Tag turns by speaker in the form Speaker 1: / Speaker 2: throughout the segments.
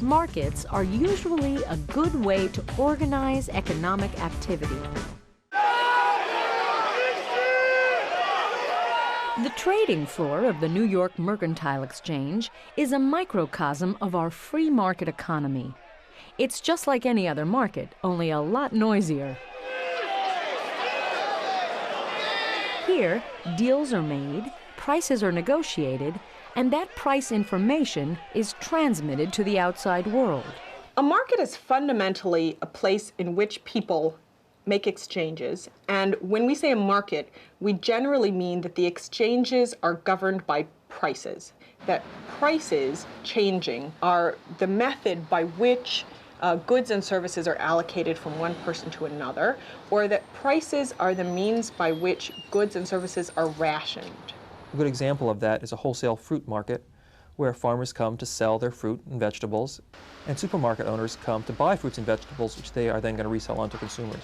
Speaker 1: Markets are usually a good way to organize economic activity. The trading floor of the New York Mercantile Exchange is a microcosm of our free market economy. It's just like any other market, only a lot noisier. Here, deals are made, prices are negotiated, and that price information is transmitted to the outside world.
Speaker 2: A market is fundamentally a place in which people make exchanges. And when we say a market, we generally mean that the exchanges are governed by prices. That prices changing are the method by which goods and services are allocated from one person to another, or that prices are the means by which goods and services are rationed.
Speaker 3: A good example of that is a wholesale fruit market where farmers come to sell their fruit and vegetables, and supermarket owners come to buy fruits and vegetables, which they are then going to resell on to consumers.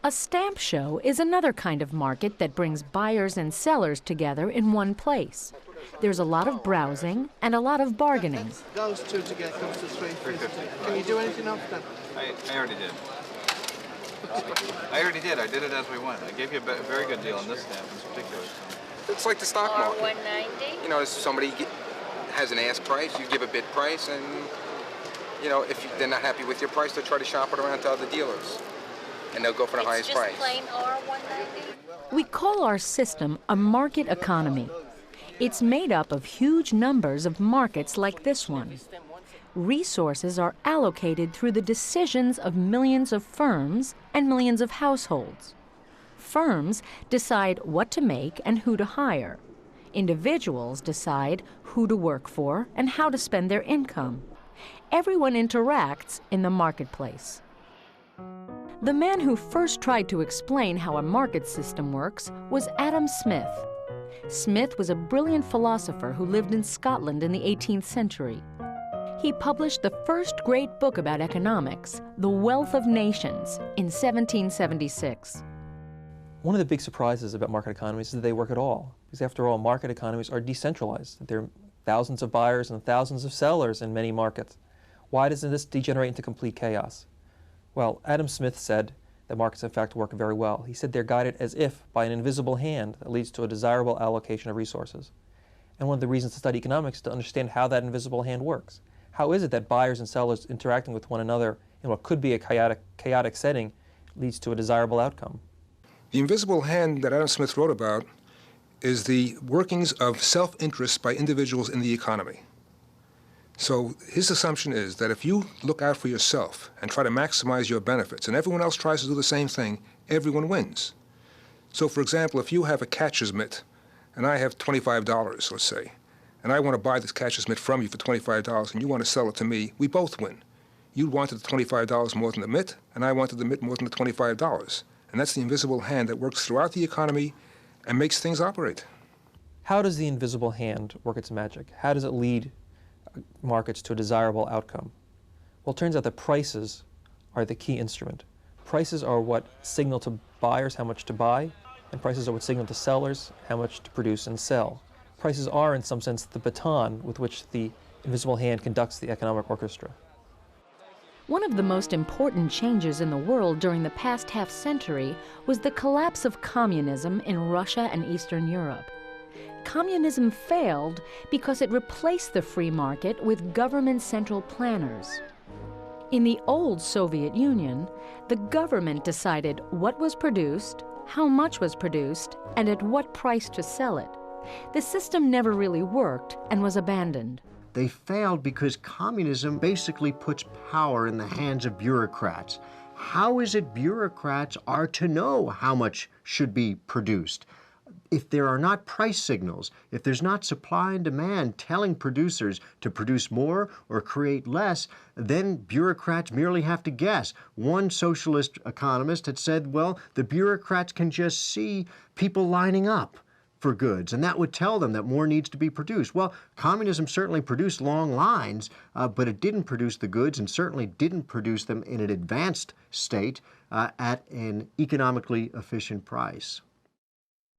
Speaker 1: A stamp show is another kind of market that brings buyers and sellers together in one place. There's a lot of browsing and a lot of bargaining.
Speaker 4: Those two together comes to $3.50. Can you do anything else then?
Speaker 5: I already did. I did it as we went. I gave you a very good deal on this stamp in particular.
Speaker 6: It's like the stock market.
Speaker 7: R190?
Speaker 6: You know, if somebody has an ask price, you give a bid price, and, you know, if they're not happy with your price, they'll try to shop it around to other dealers. And they'll go for the highest price.
Speaker 7: It's just plain R190?
Speaker 1: We call our system a market economy. It's made up of huge numbers of markets like this one. Resources are allocated through the decisions of millions of firms and millions of households. Firms decide what to make and who to hire. Individuals decide who to work for and how to spend their income. Everyone interacts in the marketplace. The man who first tried to explain how a market system works was Adam Smith. Smith was a brilliant philosopher who lived in Scotland in the 18th century. He published the first great book about economics, The Wealth of Nations, in 1776.
Speaker 3: One of the big surprises about market economies is that they work at all. Because after all, market economies are decentralized. There are thousands of buyers and thousands of sellers in many markets. Why doesn't this degenerate into complete chaos? Well, Adam Smith said that markets in fact work very well. He said they're guided as if by an invisible hand that leads to a desirable allocation of resources. And one of the reasons to study economics is to understand how that invisible hand works. How is it that buyers and sellers interacting with one another in what could be a chaotic setting leads to a desirable outcome?
Speaker 8: The invisible hand that Adam Smith wrote about is the workings of self-interest by individuals in the economy. So his assumption is that if you look out for yourself and try to maximize your benefits, and everyone else tries to do the same thing, everyone wins. So for example, if you have a catcher's mitt, and I have $25, let's say, and I want to buy this catcher's mitt from you for $25, and you want to sell it to me, we both win. You wanted the $25 more than the mitt, and I wanted the mitt more than the $25. And that's the invisible hand that works throughout the economy and makes things operate.
Speaker 3: How does the invisible hand work its magic? How does it lead markets to a desirable outcome? Well, it turns out that prices are the key instrument. Prices are what signal to buyers how much to buy, and prices are what signal to sellers how much to produce and sell. Prices are, in some sense, the baton with which the invisible hand conducts the economic orchestra.
Speaker 1: One of the most important changes in the world during the past half-century was the collapse of communism in Russia and Eastern Europe. Communism failed because it replaced the free market with government central planners. In the old Soviet Union, the government decided what was produced, how much was produced, and at what price to sell it. The system never really worked and was abandoned.
Speaker 9: They failed because communism basically puts power in the hands of bureaucrats. How is it bureaucrats are to know how much should be produced? If there are not price signals, if there's not supply and demand telling producers to produce more or create less, then bureaucrats merely have to guess. One socialist economist had said, well, the bureaucrats can just see people lining up for goods, and that would tell them that more needs to be produced. Well, communism certainly produced long lines, but it didn't produce the goods and certainly didn't produce them in an advanced state at an economically efficient price.